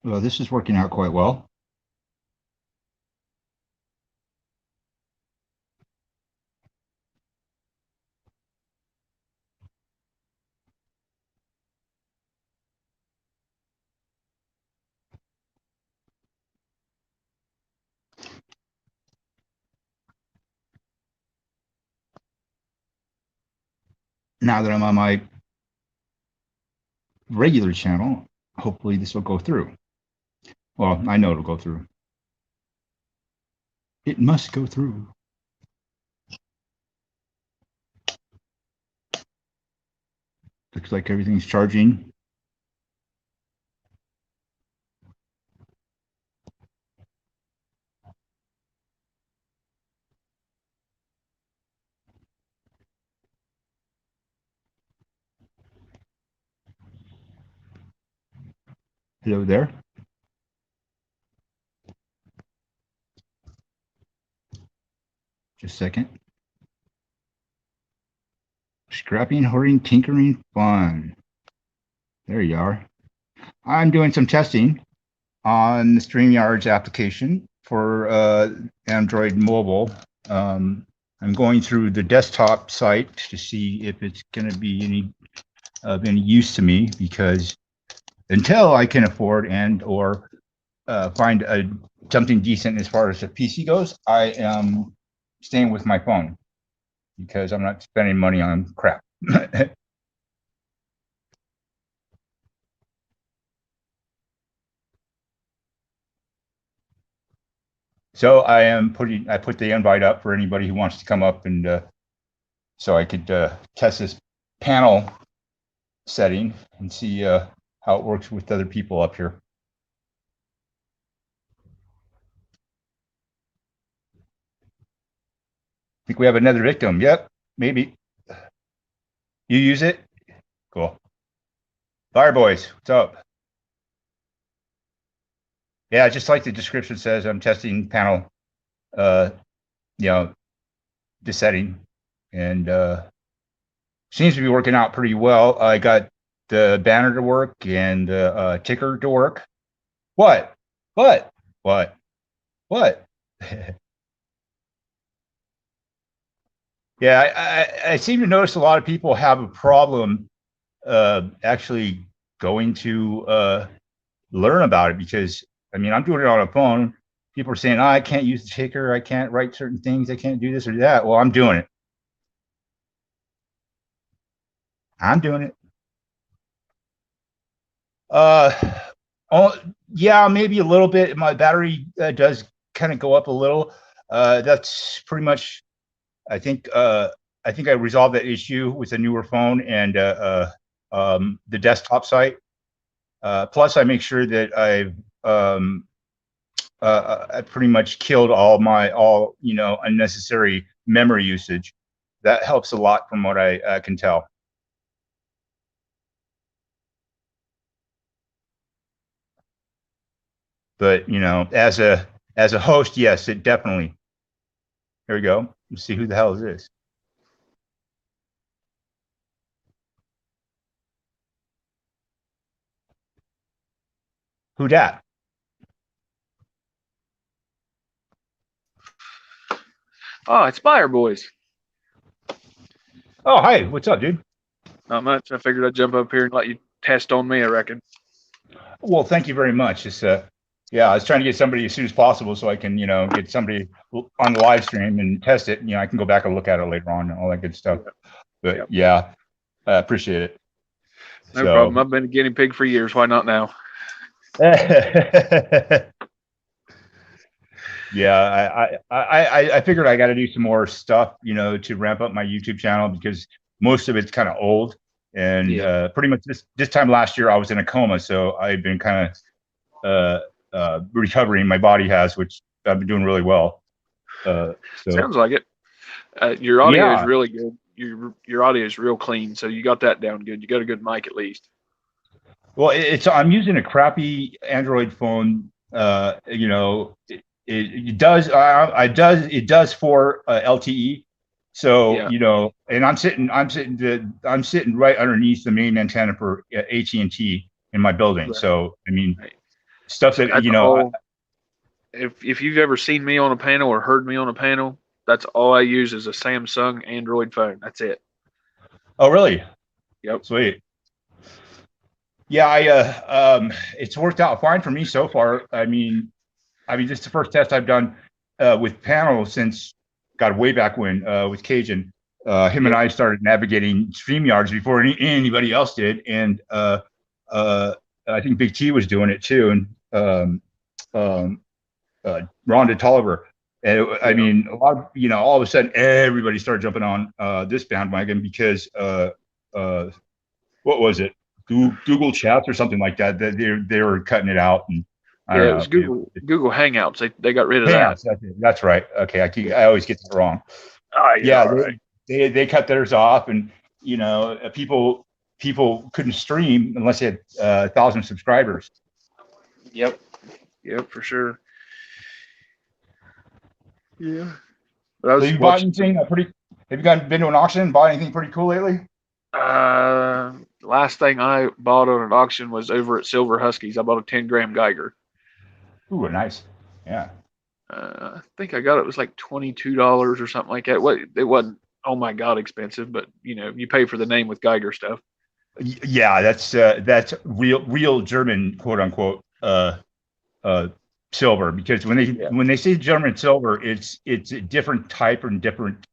Well, this is working out quite well. Now that I'm on my regular channel, hopefully this will go through. Well, I know it'll go through. It must go through. Looks like everything's charging. Hello there. Just a second. Scrapping, hoarding, tinkering, fun. There you are. I'm doing some testing on the Streamyard's application for Android mobile. I'm going through the desktop site to see if it's going to be any use to me, because until I can afford and or find something decent as far as the PC goes, I am staying with my phone because I'm not spending money on crap. So I put the invite up for anybody who wants to come up, and so I could test this panel setting and see how it works with other people up here. I think we have another victim. Yep, maybe. You use it? Cool. Fire boys, what's up? Yeah, just like the description says, I'm testing panel, you know, the setting, and seems to be working out pretty well. I got the banner to work and the ticker to work. What? What? What? What? Yeah, I seem to notice a lot of people have a problem actually going to learn about it, because I mean, I'm doing it on a phone. People are saying, oh, I can't use the ticker, I can't write certain things, I can't do this or that. Well, I'm doing it. I'm doing it. Uh, oh, yeah, maybe a little bit. My battery does kind of go up a little. That's pretty much. I think. I think I resolved that issue with a newer phone and the desktop site. Plus, I make sure that I pretty much killed all unnecessary memory usage. That helps a lot from what I can tell. But as a host, yes, it definitely. Here we go. Let's see who the hell is this. Who dat? Oh, it's Fire Boys. Oh, hi. What's up, dude? Not much. I figured I'd jump up here and let you test on me, I reckon. Well, thank you very much. It's yeah, I was trying to get somebody as soon as possible so I can, get somebody on the live stream and test it. I can go back and look at it later on and all that good stuff. But Yep. yeah, I appreciate it. No problem. I've been a guinea pig for years. Why not now? Yeah, I figured I got to do some more stuff, to ramp up my YouTube channel, because most of it's kind of old, and Yeah. pretty much this time last year I was in a coma, so I've been kind of recovering. My body has, which I've been doing really well. So Sounds like it. Your audio is yeah, really good. Your audio is real clean, so you got that down good. You got a good mic at least. well, I'm using a crappy Android phone. It does it does for LTE. So Yeah. and I'm sitting right underneath the main antenna for AT&T in my building. Right. So I mean, Right. stuff So that that's all. If you've ever seen me on a panel or heard me on a panel, that's all I use is a Samsung Android phone. That's it. Oh, really? Yep. Sweet. Yeah, it's worked out fine for me so far. I mean, this is the first test I've done with panel since, God, way back when with Cajun. Him and Yep. I started navigating Streamyards before anybody else did, and I think Big T was doing it too, and um, Rhonda Tolliver. And I Yep. mean, a lot of, all of a sudden, everybody started jumping on this bandwagon because what was it? Google Chats or something like that. That they were cutting it out, and I Yeah. don't It know. was Google Hangouts. They got rid of that. Hangouts. That's right. Okay, I always get that wrong. Oh, you're Yeah, all right. they cut theirs off, and people couldn't stream unless they had 1,000 subscribers. Yep. Yep, for sure. Yeah. But I So was you bought watching anything some. pretty? Have you been to an auction and bought anything pretty cool lately? Last thing I bought on an auction was over at Silver Huskies. I bought a 10-gram Geiger. Ooh, nice. Yeah. I think I got it was like $22 or something like that. What it wasn't, oh my god, expensive, but you pay for the name with Geiger stuff. Yeah, that's real German, quote unquote, silver, because Yeah. when they say German silver, it's a different type and different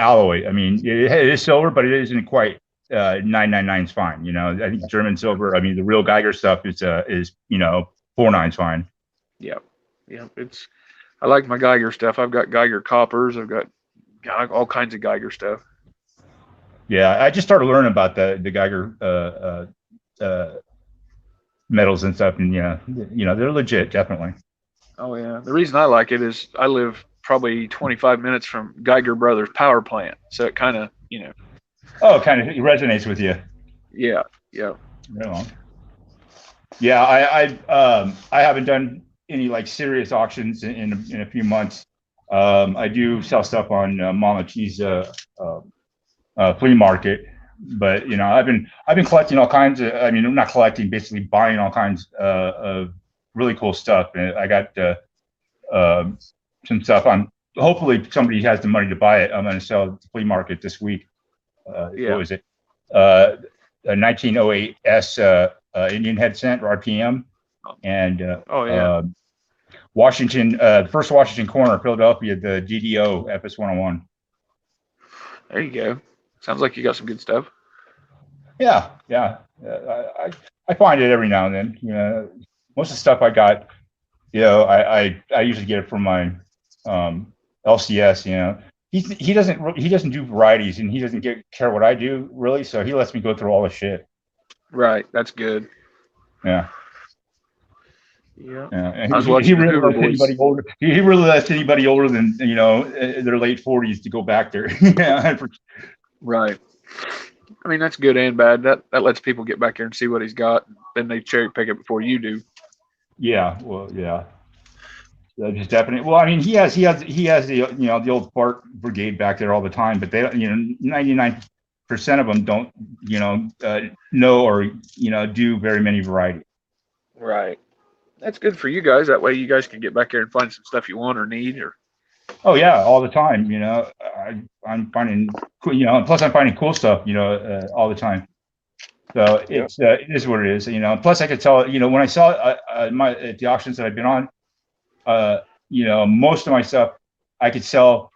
alloy. I mean, it is silver, but it isn't quite 999 is fine. I think German silver. I mean, the real Geiger stuff is 49 is fine. Yeah. Yeah. I like my Geiger stuff. I've got Geiger coppers. I've got all kinds of Geiger stuff. Yeah, I just started learning about the Geiger metals and stuff, and they're legit, definitely. Oh yeah. The reason I like it is I live probably 25 minutes from Geiger Brothers power plant, so it kind of Oh, it kind of resonates with you. yeah, yeah. Right on. Yeah, I haven't done any like serious auctions in a few months. I do sell stuff on Mama T's flea market, but I've been collecting all kinds of. I mean, I'm not collecting, basically buying all kinds of really cool stuff. And I got some stuff. Hopefully somebody has the money to buy it. I'm going to sell at the flea market this week. Yeah. What was it? A 1908 S Indian head cent or RPM, and Oh yeah. Washington, first Washington corner, Philadelphia, the DDO FS 101. There you go. Sounds like you got some good stuff. Yeah, yeah. I find it every now and then. Most of the stuff I got, I usually get it from my LCS. He doesn't do varieties, and he doesn't care what I do really, so he lets me go through all the shit. Right. That's good. Yeah. Yeah. And I was watching the Hoover Boys. He really lets anybody older than their late 40s to go back there. Yeah. Right. I mean, that's good and bad. That lets people get back there and see what he's got. Then they cherry pick it before you do. Yeah. Well, yeah. That is definitely. Well, I mean, he has the the old Bart Brigade back there all the time, but they 99% of them don't know or do very many varieties. Right. That's good for you guys. That way you guys can get back there and find some stuff you want or need. Or Oh yeah, all the time. I'm finding cool. Plus I'm finding cool stuff. All the time. So it is what it is. Plus I could tell. When I saw at the auctions that I've been on, most of my stuff I could sell.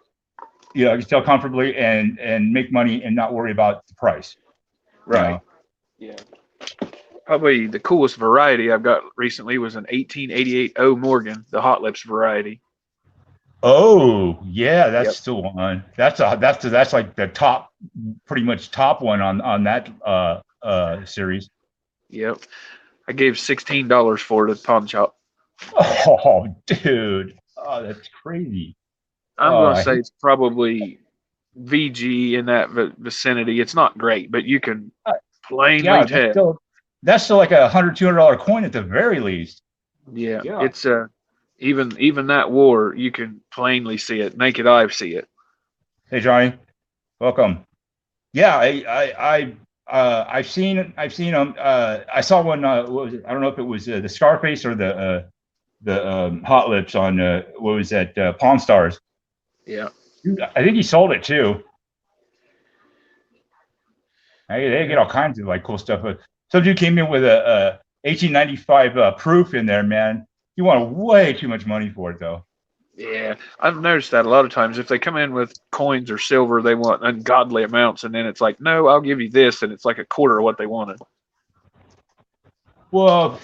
I could sell comfortably and make money and not worry about the price. right. Yeah. Probably the coolest variety I've got recently was an 1888 O Morgan, the Hot Lips variety. Oh yeah, that's Yep. still one. That's like the top, pretty much top one on that series. Yep. I gave $16 for it at the pawn shop. Oh, dude. Oh, that's crazy. I'm Oh, going to say it's probably VG in that vicinity. It's not great, but you can plainly yeah, tell. that's still like a $100-200 coin at the very least. Yeah, Yeah. it's even that war, you can plainly see it. Naked eye see it. Hey, Johnny, welcome. Yeah, I've seen them. I saw one. What was it? I don't know if it was the Scarface or the Hot Lips on what was that Pawn Stars. Yeah. I think he sold it too. They get all kinds of like cool stuff. Some dude came in with a 1895 proof in there, man. You want way too much money for it though. Yeah, I've noticed that a lot of times. If they come in with coins or silver, they want ungodly amounts, and then it's like, no, I'll give you this, and it's like a quarter of what they wanted. Well,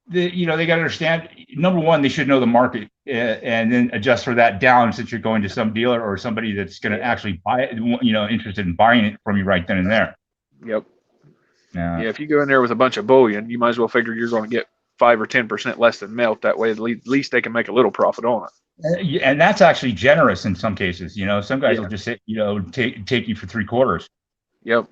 they got to understand. Number one, they should know the market and then adjust for that down. Since you're going to some dealer or somebody that's going to actually buy it, interested in buying it from you right then and there. Yep. Yeah. If you go in there with a bunch of bullion, you might as well figure you're going to get 5 or 10% less than melt. That way, at least they can make a little profit on it. And that's actually generous in some cases. Some guys will just say, take you for 3/4. Yep.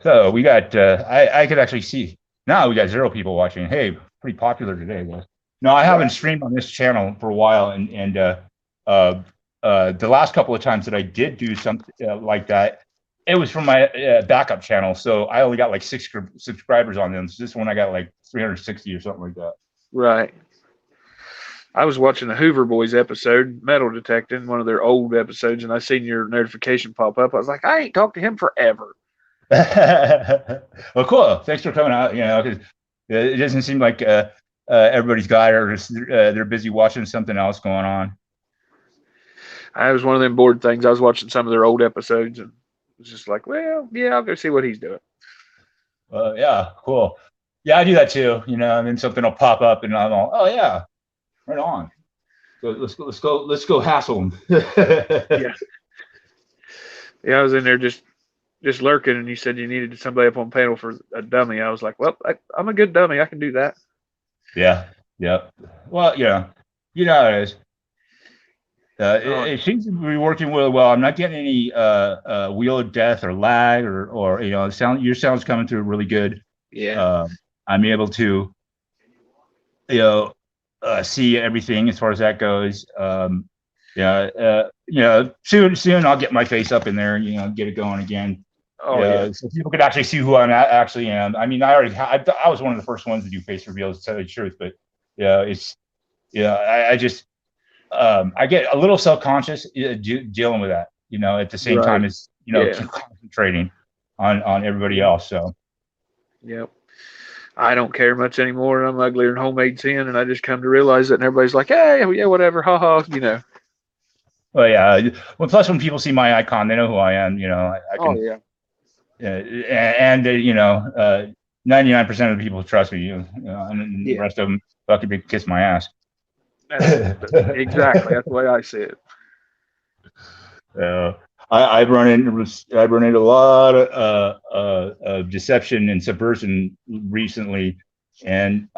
So we got, I could actually see now we got 0 people watching. Hey, pretty popular today, guys. No, I haven't streamed on this channel for a while, and the last couple of times that I did do something like that, it was from my backup channel. So I only got like 6 subscribers on them. So this one I got like 360 or something like that. Right. I was watching the Hoover Boys episode, metal detecting, one of their old episodes, and I seen your notification pop up. I was like, I ain't talked to him forever. Well, cool. Thanks for coming out. Because it doesn't seem like everybody's got it, or they're busy watching something else going on. I was one of them bored things. I was watching some of their old episodes and was just like, well, yeah, I'll go see what he's doing. Yeah, cool. Yeah, I do that too. And then something will pop up, and I'm all, oh yeah, right on. So let's go hassle him. Yeah. I was in there just lurking, and you said you needed somebody up on panel for a dummy. I was like, well, I'm a good dummy. I can do that. Yeah. Well, how it is. It seems to be working really well. I'm not getting any wheel of death or lag or your sound's coming through really good. Yeah. I'm able to see everything as far as that goes. Soon I'll get my face up in there and get it going again. Oh yeah. So people could actually see who I actually am. I mean, I was one of the first ones to do face reveals, to tell you the truth, but I just I get a little self-conscious dealing with that, at the same time as concentrating on everybody else. So yep. I don't care much anymore. I'm uglier than homemade sin, and I just come to realize that, and everybody's like, hey, yeah, whatever, haha, Well, yeah. Well, plus when people see my icon, they know who I am. I can. Oh yeah. And 99% of the people trust me. And the rest of them fucking kiss my ass. Exactly. That's the way I see it. I've run into a lot of deception and subversion recently, and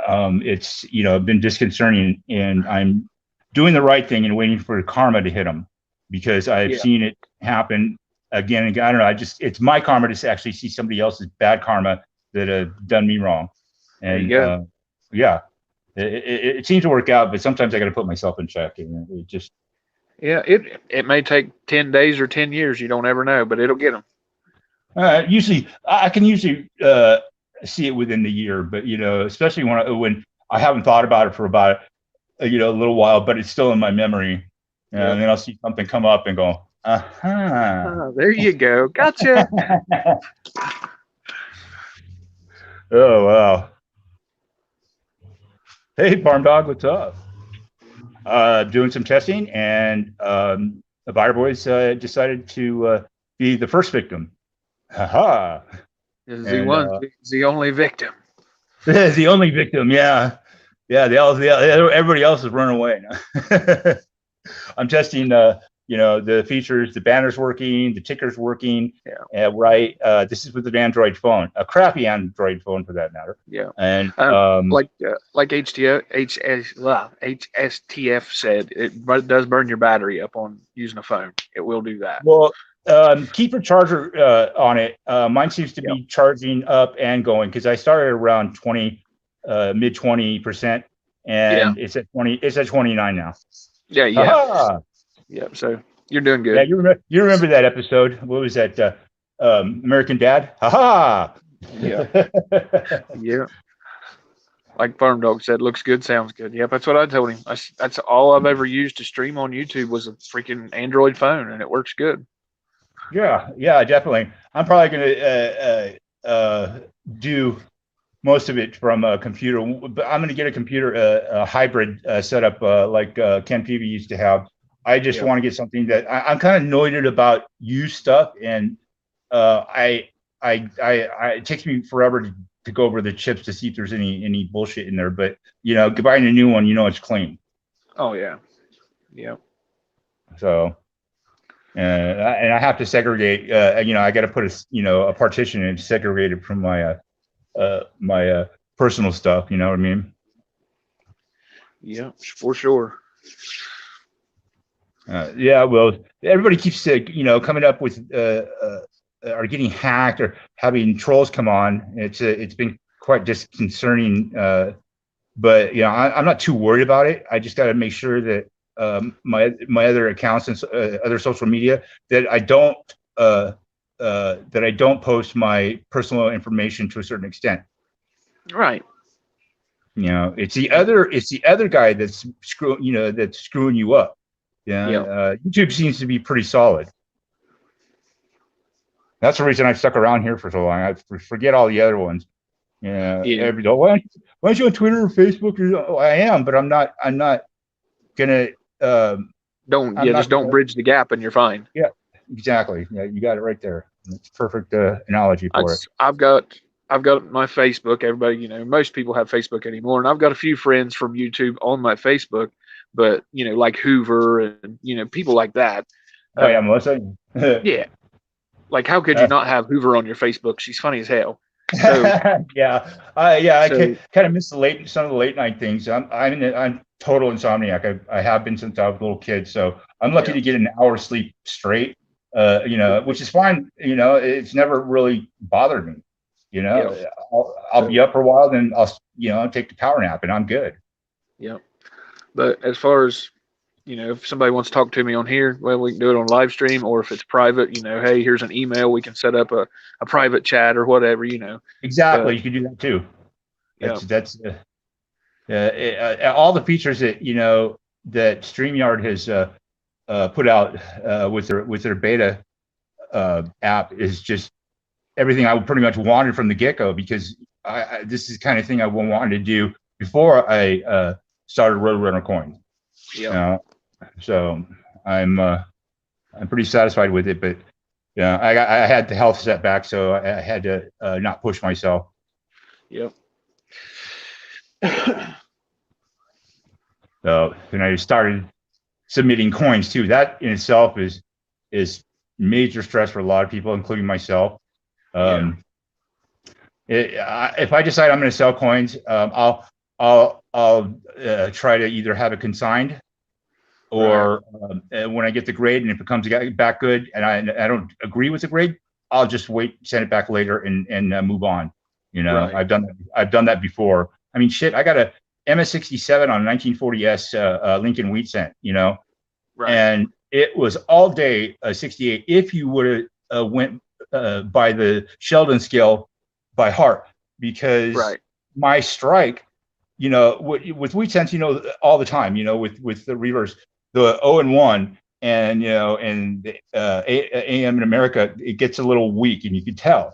it's been disconcerting. And I'm doing the right thing and waiting for karma to hit them, because I've seen it happen again and again. I don't know. It's my karma to actually see somebody else's bad karma that have done me wrong. And it seems to work out, but sometimes I got to put myself in check, and it just. Yeah, it may take 10 days or 10 years. You don't ever know, but it'll get them. Usually, I can usually see it within the year, but especially when I haven't thought about it for about a little while, but it's still in my memory, and then I'll see something come up and go, there you go, gotcha. Oh wow! Hey, Farm Dog, what's up? Doing some testing, and the Buyer Boys decided to be the first victim. Haha. Is the only victim? The only victim, yeah. Everybody else has run away. I'm testing, the features, the banner's working, the ticker's working. Yeah. Right. This is with an Android phone, a crappy Android phone for that matter. Yeah. And like HSTF said, it does burn your battery up on using a phone. It will do that. Well, keep your charger on it. Mine seems to be charging up and going, because I started around 20, mid 20%, and it's at 20. It's at 29 now. Yeah. Yeah. So You're doing Yeah, good. you remember that episode? What was that? American Dad? Ha ha! Yeah. Yeah. Like Farm Dog said, looks good, sounds good. Yep, that's what I told him. That's all I've ever used to stream on YouTube was a freaking Android phone, and it works good. Yeah, yeah, definitely. I'm probably do most of it from a computer, but I'm going to get a computer, a hybrid setup like Ken Peavy used to have. I just Yep. want to get something that I'm kind of annoyed about used stuff, and it takes me forever to go over the chips to see if there's any bullshit in there. But buying a new one, it's clean. Oh yeah. Yep. So, and I have to segregate. I got to put a partition and segregate it from my personal stuff. You know what I mean? Yeah, for sure. Yeah, well, everybody keeps coming up with are getting hacked or having trolls come on. It's been quite disconcerting, but I'm not too worried about it. I just got to make sure that my other accounts and other social media that I don't post my personal information to a certain extent. Right. It's the other guy that's screwing you up. Yeah, Yep. YouTube seems to be pretty solid. That's the reason I stuck around here for so long. I forget all the other ones. Yeah. Every day, why aren't you on Twitter or Facebook? I am, but I'm not gonna. Don't bridge the gap, and you're fine. Yeah, exactly. Yeah, you got it right there. That's perfect analogy for it. I've got my Facebook. Everybody, most people have Facebook anymore, and I've got a few friends from YouTube on my Facebook. But like Hoover and people like that. Oh yeah, Melissa. Yeah. Like, how could you not have Hoover on your Facebook? She's funny as hell. So, yeah, I kind of miss some of the late night things. I'm total insomniac. I have been since I was a little kid, so I'm lucky to get an hour sleep straight. Which is fine. It's never really bothered me. I'll be up for a while, then I'll take the power nap, and I'm good. Yeah. But as far as if somebody wants to talk to me on here, well, we can do it on live stream, or if it's private, hey, here's an email. We can set up a private chat or whatever, Exactly. You can do that too. That's all the features that, that StreamYard has put out with their beta app is just everything I pretty much wanted from the get-go, because this is the kind of thing I wanted to do before I started Roadrunner Coins. Yeah. So I'm pretty satisfied with it, but I had the health setback, so I had to not push myself. Yep. So then I started submitting coins too. That in itself is major stress for a lot of people, including myself. If I decide I'm going to sell coins, I'll try to either have it consigned, or when I get the grade, and if it comes back good and I don't agree with the grade, I'll just send it back later and move on. Right. I've done that before. I mean, shit, I got a MS-67 on a 1940S Lincoln Wheat Cent, right. And it was all day 68. If you would have went by the Sheldon scale by heart, because my strike, with wheat cents, all the time, with the reverse, the 0-1, and and the AM in America, it gets a little weak, and you can tell.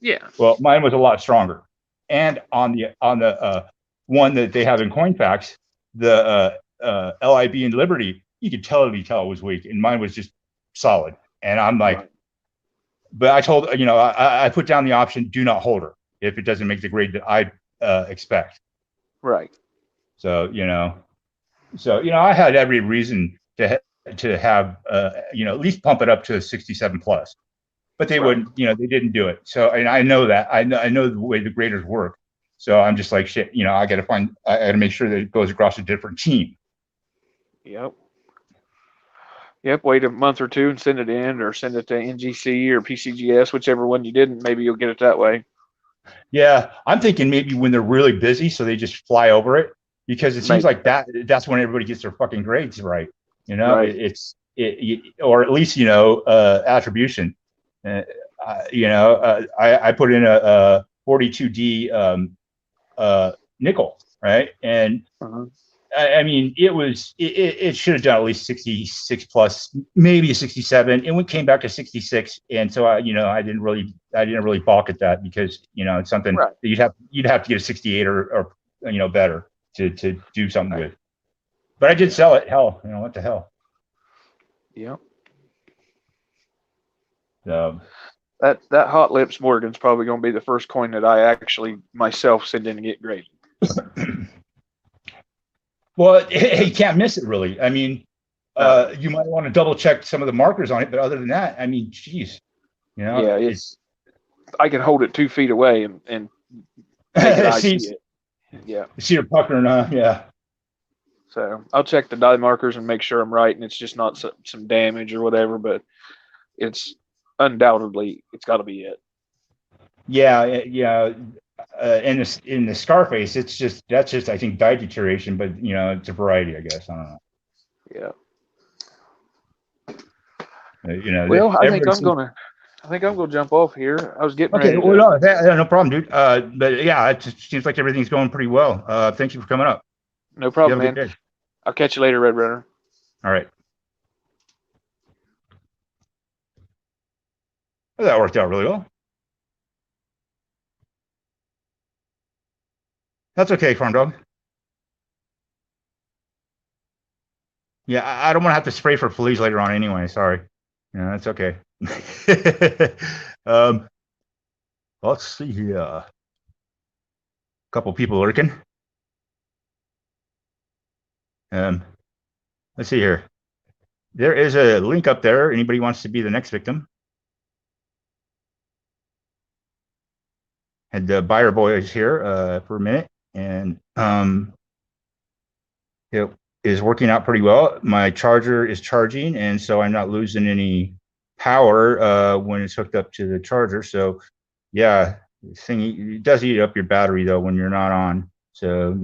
Yeah. Well, mine was a lot stronger, and on the one that they have in CoinFacts, the LIB and Liberty, you could totally tell it was weak, and mine was just solid. And I'm like, but I told I put down the option, do not hold her if it doesn't make the grade that I expect. Right. So I had every reason to have at least pump it up to 67 plus, but they wouldn't. They didn't do it. So, and I know that I know the way the graders work. So I'm just like, shit. I got to make sure that it goes across a different team. Yep. Wait a month or two and send it in, or send it to NGC or PCGS, whichever one you didn't. Maybe you'll get it that way. Yeah, I'm thinking maybe when they're really busy, so they just fly over it, because it seems like that's when everybody gets their fucking grades right. Right. It's or at least attribution. I put in a 42D nickel, right? And I mean, it should have done at least 66 plus, maybe a 67, and we came back to 66. And so I didn't really balk at that, because it's something that you'd have to get a 68 or better to do something with. But I did sell it. Hell, what the hell? Yeah. So that Hot Lips Morgan's probably going to be the first coin that I actually myself send in to get graded. Well, you can't miss it, really. I mean, you might want to double check some of the markers on it, but other than that, I mean, geez, yeah, I can hold it 2 feet away and see it. Yeah, see your puckering, yeah. So I'll check the die markers and make sure I'm right, and it's just not some damage or whatever. But it's undoubtedly it's got to be it. Yeah. In the Scarface, that's just I think die deterioration, but it's a variety, I guess. I don't know. Yeah. Well, I think I'm gonna jump off here. I was getting ready. Okay. Well, no problem, dude. But yeah, it seems like everything's going pretty well. Thank you for coming up. No problem, man. I'll catch you later, Red Runner. All right. Well, that worked out really well. That's okay, Farm Dog. Yeah, I don't want to have to spray for fleas later on anyway. Sorry. Yeah, that's okay. Let's see here. A couple people lurking. Let's see here. There is a link up there. Anybody wants to be the next victim? Had the buyer boys here for a minute, and it is working out pretty well. My charger is charging, and so I'm not losing any power when it's hooked up to the charger. So yeah, this thing, it does eat up your battery though when you're not on. So if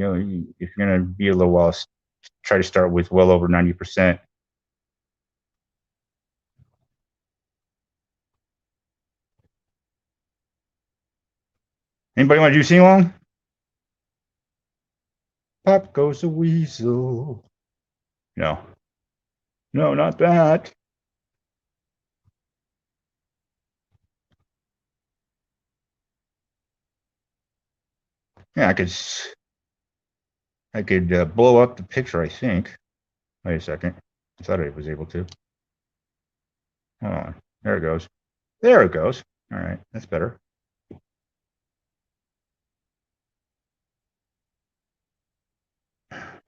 you're gonna be a little while, try to start with well over 90%. Anybody want to do sing along? Pop goes the weasel. No, not that. Yeah, I could blow up the picture, I think. Wait a second. I thought I was able to. Hold on. There it goes. There it goes. All right, that's better.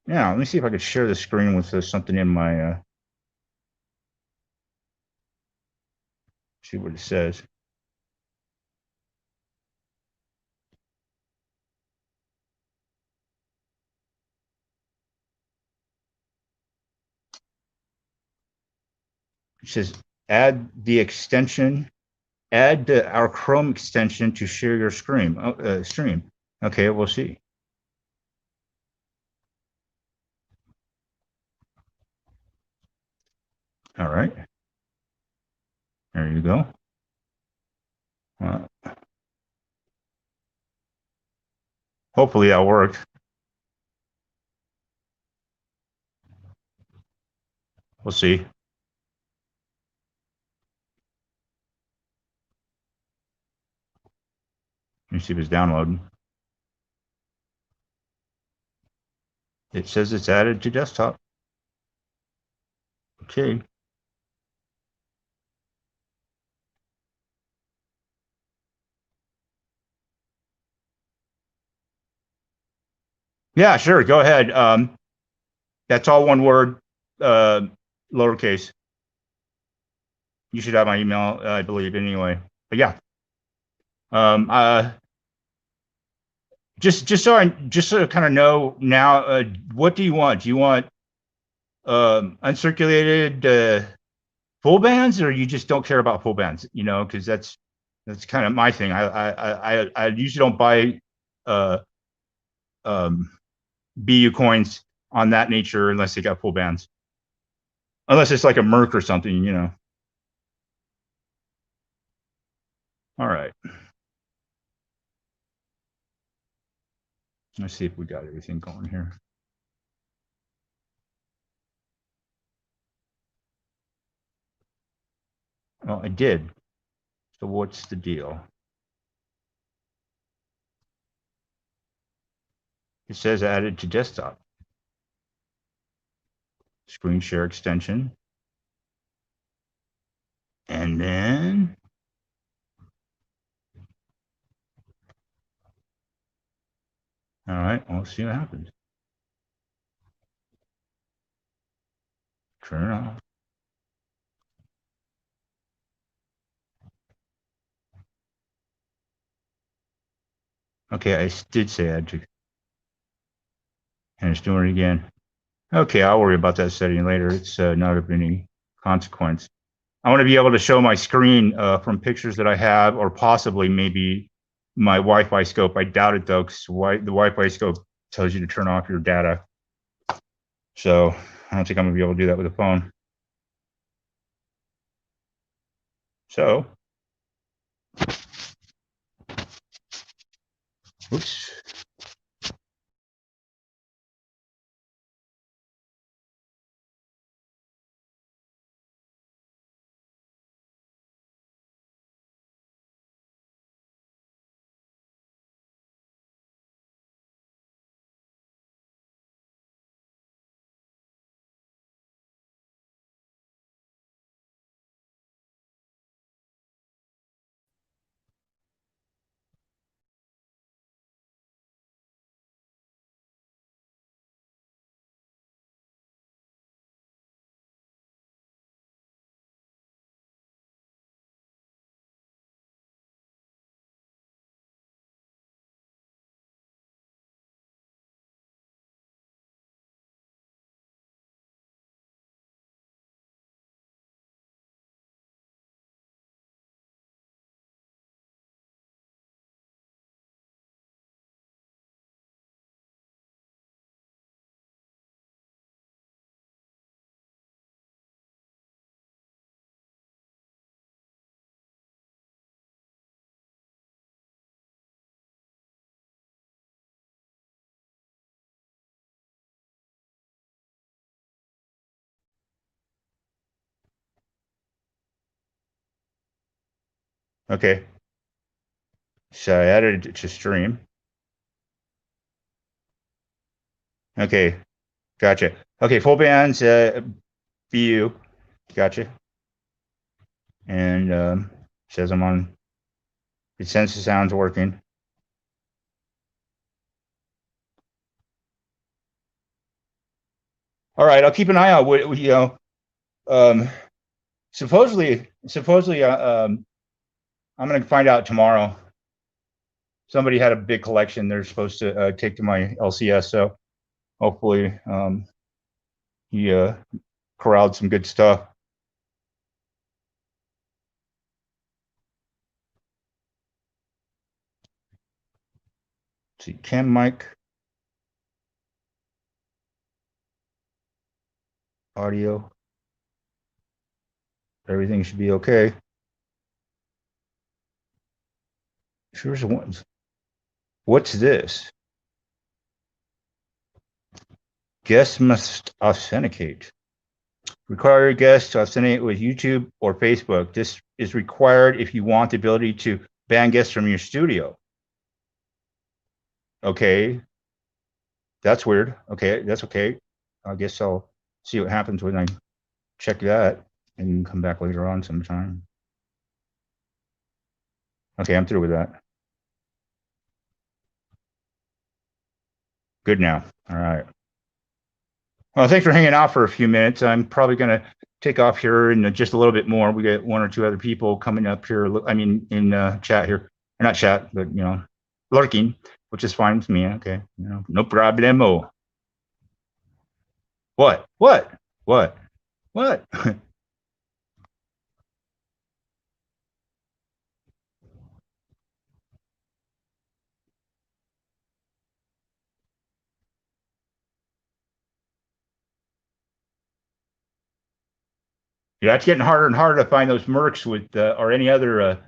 Now, let me see if I could share the screen with something in my, see what it says. It says, add our Chrome extension to share your stream. Okay, we'll see. All right. There you go. Hopefully that worked. We'll see. Let me see if it's downloading. It says it's added to desktop. Okay. Yeah, sure. Go ahead. That's all one word, lowercase. You should have my email, I believe, anyway. But yeah. Just so I kind of know now, what do you want? Do you want uncirculated full bands, or you just don't care about full bands? Because that's kind of my thing. I usually don't buy BU coins on that nature unless they got full bands. Unless it's like a Merc or something, you know. All right. Let's see if we got everything going here. Well, I did. So what's the deal? It says added to desktop. Screen share extension. And then all right, we'll see what happens. Turn it off. Okay, I did say add to, and it's doing it again. Okay, I'll worry about that setting later. It's not of any consequence. I want to be able to show my screen from pictures that I have, or possibly maybe my Wi-Fi scope. I doubt it though, because the Wi-Fi scope tells you to turn off your data. So I don't think I'm gonna be able to do that with a phone. So, oops. Okay. So I added it to stream. Okay, gotcha. Okay, full bands view. Gotcha. And says I'm on. It sends the sounds working. All right, I'll keep an eye out. You know, supposedly, I'm going to find out tomorrow. Somebody had a big collection they're supposed to take to my LCS, so hopefully he corralled some good stuff. Let's see, cam mic, audio, everything should be okay. Here's one. What's this? Guests must authenticate. Require guests to authenticate with YouTube or Facebook. This is required if you want the ability to ban guests from your studio. Okay, that's weird. Okay, that's okay. I guess I'll see what happens when I check that and come back later on sometime. Okay, I'm through with that. Good now. All right. Well, thanks for hanging out for a few minutes. I'm probably going to take off here in just a little bit more. We got one or two other people coming up here. I mean, in chat here, or not chat, but you know, lurking, which is fine with me. Okay, you know, no problemo. What? What? What? What? Yeah, it's getting harder and harder to find those mercs with or any other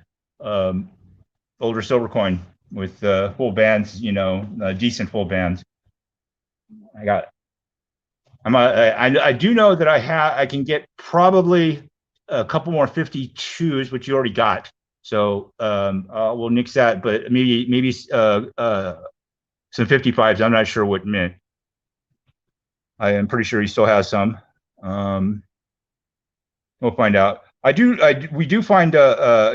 older silver coin with full bands. Decent full bands. I got. I do know that I can get probably a couple more 52s, which you already got. So we'll nix that, but maybe some 55s. I'm not sure what mint. I am pretty sure he still has some. We'll find out. We do find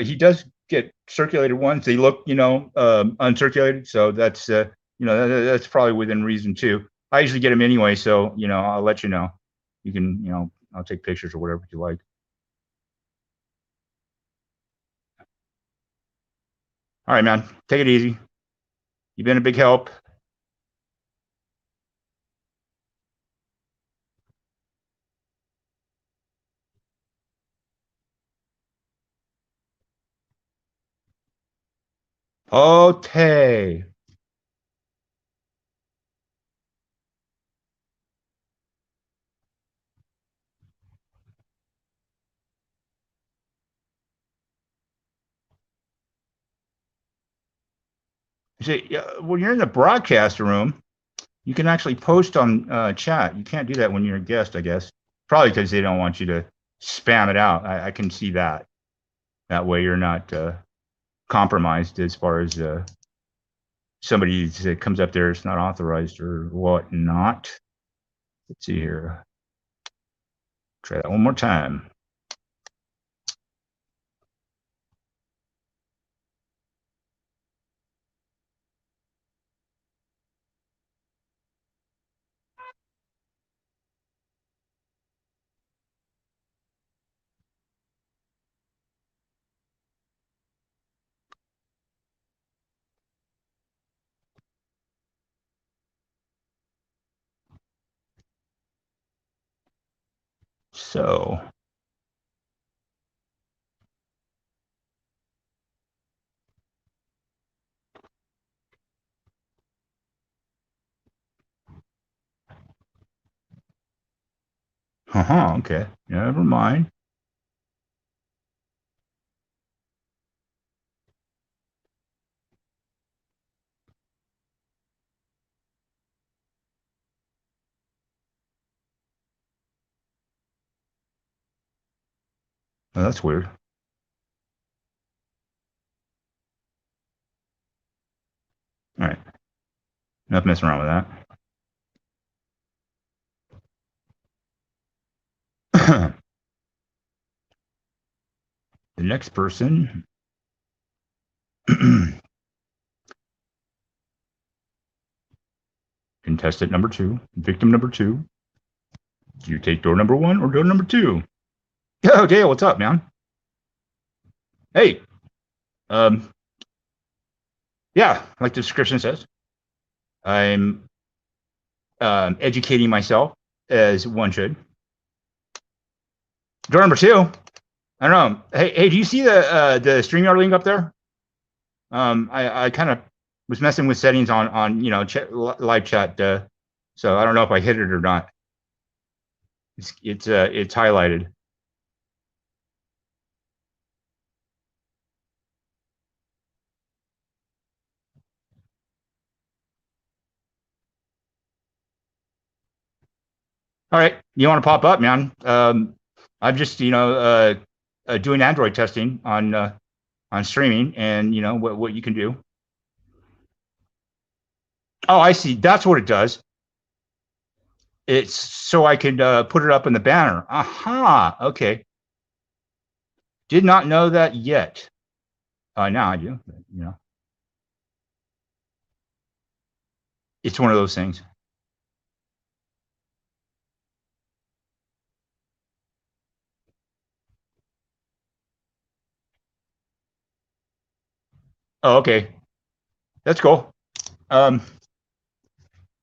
he does get circulated ones. They look uncirculated, so that's that's probably within reason too. I usually get them anyway, so I'll let you know. You can I'll take pictures or whatever you like. All right, man. Take it easy. You've been a big help. Okay. See, when you're in the broadcast room, you can actually post on chat. You can't do that when you're a guest, I guess. Probably because they don't want you to spam it out. I can see that. That way you're not compromised as far as somebody that comes up there is not authorized or whatnot. Let's see here. Try that one more time. So, okay. Never mind. Oh, that's weird. All right. Enough messing around with that. The next person. Contestant number 2, victim number 2. Do you take door number 1 or door number 2? Yo, Dale, what's up, man? Hey, yeah, like the description says, I'm educating myself as one should. Door number 2. I don't know. Hey, do you see the Streamyard link up there? I kind of was messing with settings on live chat, so I don't know if I hit it or not. It's highlighted. All right, you want to pop up, man? I'm just doing Android testing on streaming, and what you can do. Oh, I see. That's what it does. It's so I can put it up in the banner. Aha. Okay. Did not know that yet. Now I do. It's one of those things. Oh, okay. That's cool.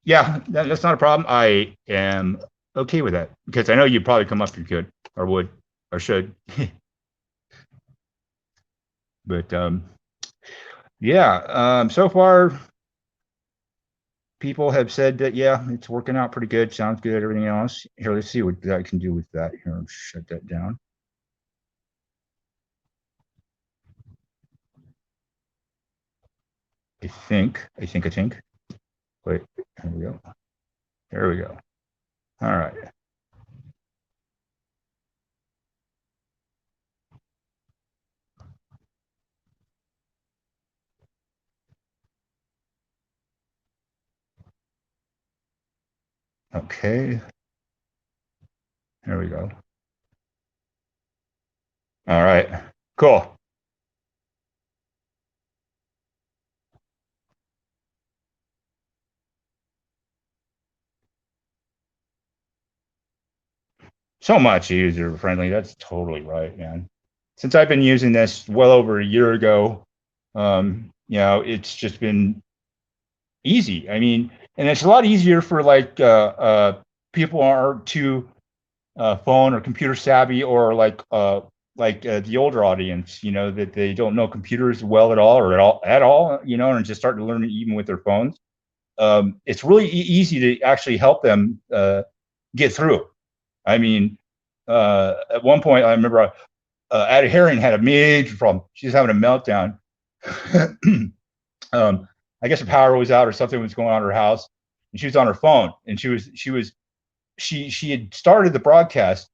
Yeah, that's not a problem. I am okay with that because I know you'd probably come up if you could or would or should. But yeah, so far people have said that, yeah, it's working out pretty good. Sounds good. Everything else. Here, let's see what I can do with that. Here, I'll shut that down. I think. Wait, there we go. There we go. All right. Okay. There we go. All right. Cool. So much user friendly. That's totally right, man. Since I've been using this well over a year ago, it's just been easy. I mean, and it's a lot easier for like people aren't too phone or computer savvy, or like the older audience, that they don't know computers well at all, or at all, and just start to learn it even with their phones. It's really easy to actually help them get through. I mean, at one point, I remember Addie Herring had a major problem. She was having a meltdown. I guess the power was out or something was going on in her house, and she was on her phone, and she had started the broadcast,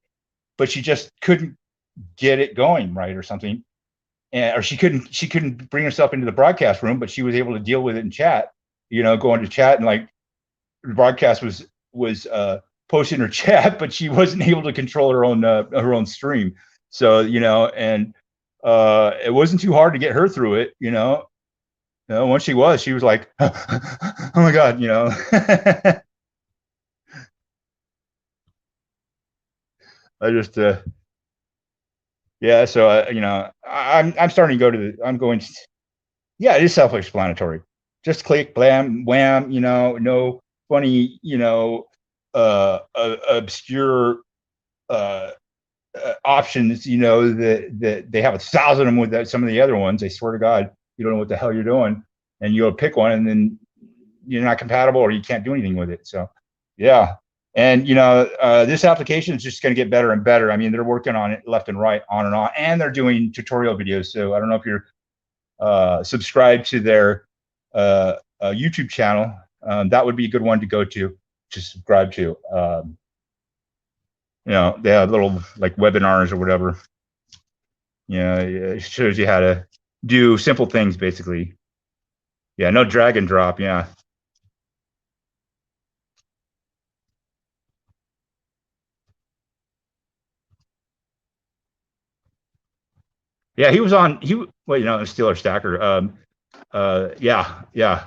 but she just couldn't get it going right or something, or she couldn't bring herself into the broadcast room, but she was able to deal with it in chat. Go into chat, and like the broadcast was posting her chat, but she wasn't able to control her own stream. So and it wasn't too hard to get her through it. Once she was like, oh my god, I just yeah. So I'm starting to go to I'm going. Yeah, it is self-explanatory. Just click, blam, wham. No funny, obscure options. That they have 1,000 of them with some of the other ones. I swear to God, you don't know what the hell you're doing, and you'll pick one, and then you're not compatible, or you can't do anything with it. So, yeah. And this application is just going to get better and better. I mean, they're working on it left and right, on and on, and they're doing tutorial videos. So I don't know if you're subscribed to their YouTube channel. That would be a good one to go to subscribe to. They have little like webinars or whatever. It shows you how to do simple things, basically. Yeah, no drag and drop. Yeah. Yeah, he was on. Steeler Stacker. Yeah.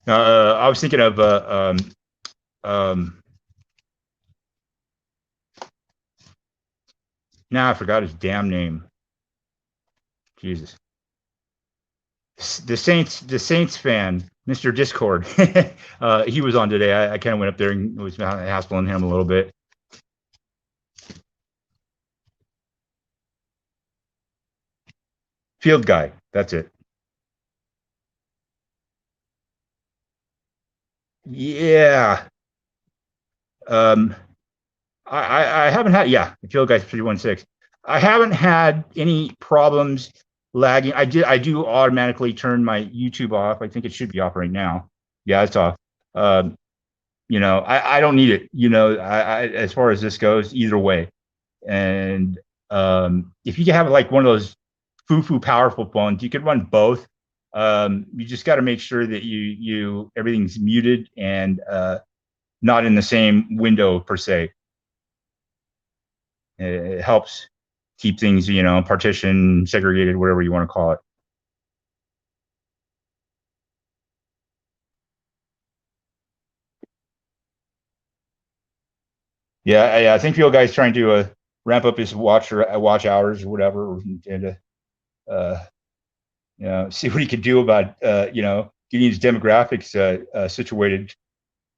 I was thinking of I forgot his damn name. Jesus. The Saints fan, Mr. Discord. He was on today. I kind of went up there and was hassling him a little bit. Field guy. That's it. Yeah. I haven't had, the field guy's 316. I haven't had any problems lagging. I do automatically turn my YouTube off. I think it should be off right now. Yeah, it's off. I don't need it, as far as this goes, either way. And if you have like one of those foo powerful phones, you could run both. You just got to make sure that you everything's muted and not in the same window per se. It helps keep things, partition, segregated, whatever you want to call it. Yeah, I think Field Guy's trying to ramp up his watch hours or whatever, and see what he could do about getting his demographics situated,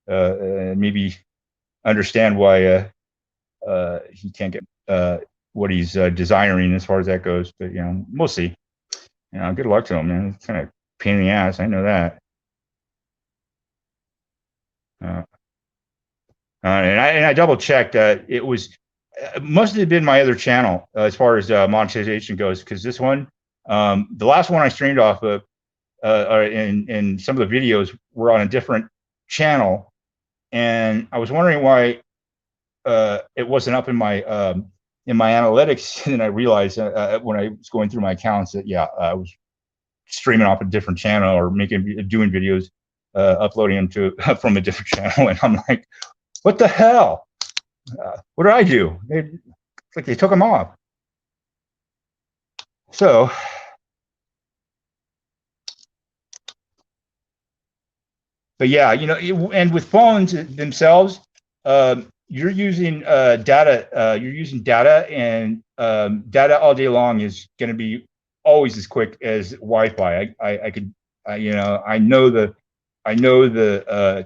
and maybe understand why he can't get what he's desiring as far as that goes. But we'll see. Good luck to him, man. It's kind of pain in the ass. I know that. And I double checked. It must have been my other channel as far as monetization goes, because this one The last one I streamed off of, and some of the videos were on a different channel, and I was wondering why it wasn't up in my analytics. And then I realized when I was going through my accounts that I was streaming off a different channel or doing videos, uploading them to from a different channel, and I'm like, what the hell? What did I do? It's like they took them off. So, but yeah, you know, and with phones themselves, you're using data. You're using data, and data all day long is going to be always as quick as Wi-Fi. I could, you know, I know the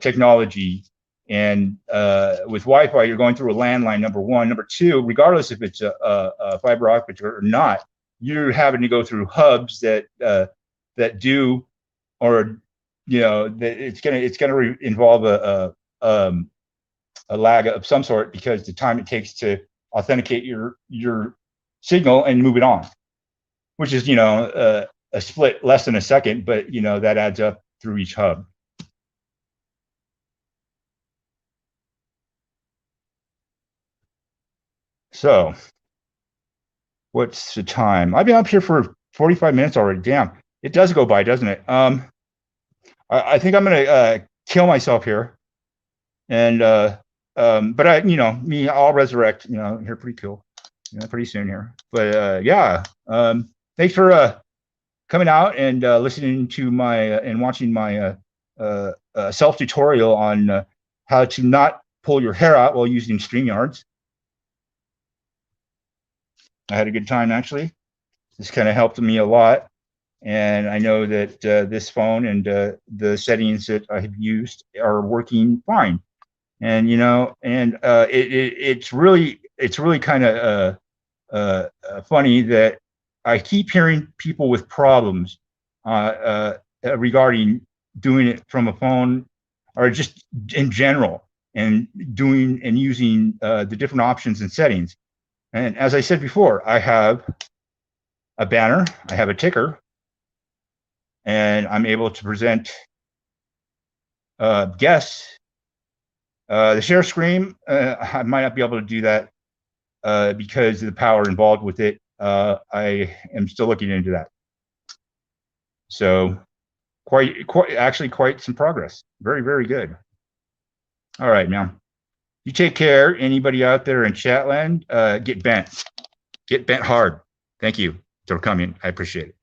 technology, and with Wi-Fi, you're going through a landline. Number one, number two, regardless if it's a fiber optic or not, you're having to go through hubs that do, or you know, it's gonna involve a lag of some sort, because the time it takes to authenticate your signal and move it on, which is, you know, a split less than a second, but you know that adds up through each hub. So, what's the time? I've been up here for 45 minutes already. Damn, it does go by, doesn't it? I think I'm gonna kill myself here, and but I'll resurrect, you know, here pretty cool, you know, pretty soon here. But yeah, thanks for coming out and listening to my and watching my self tutorial on how to not pull your hair out while using StreamYards. I had a good time, actually. This kind of helped me a lot. And I know that this phone and the settings that I have used are working fine. And you know, and it's really kind of funny that I keep hearing people with problems regarding doing it from a phone, or just in general, and doing and using the different options and settings. And as I said before, I have a banner, I have a ticker, and I'm able to present guests. The share screen, I might not be able to do that because of the power involved with it. I am still looking into that. So actually quite some progress. Very, very good. All right, now you take care. Anybody out there in Chatland, get bent hard. Thank you for coming. I appreciate it.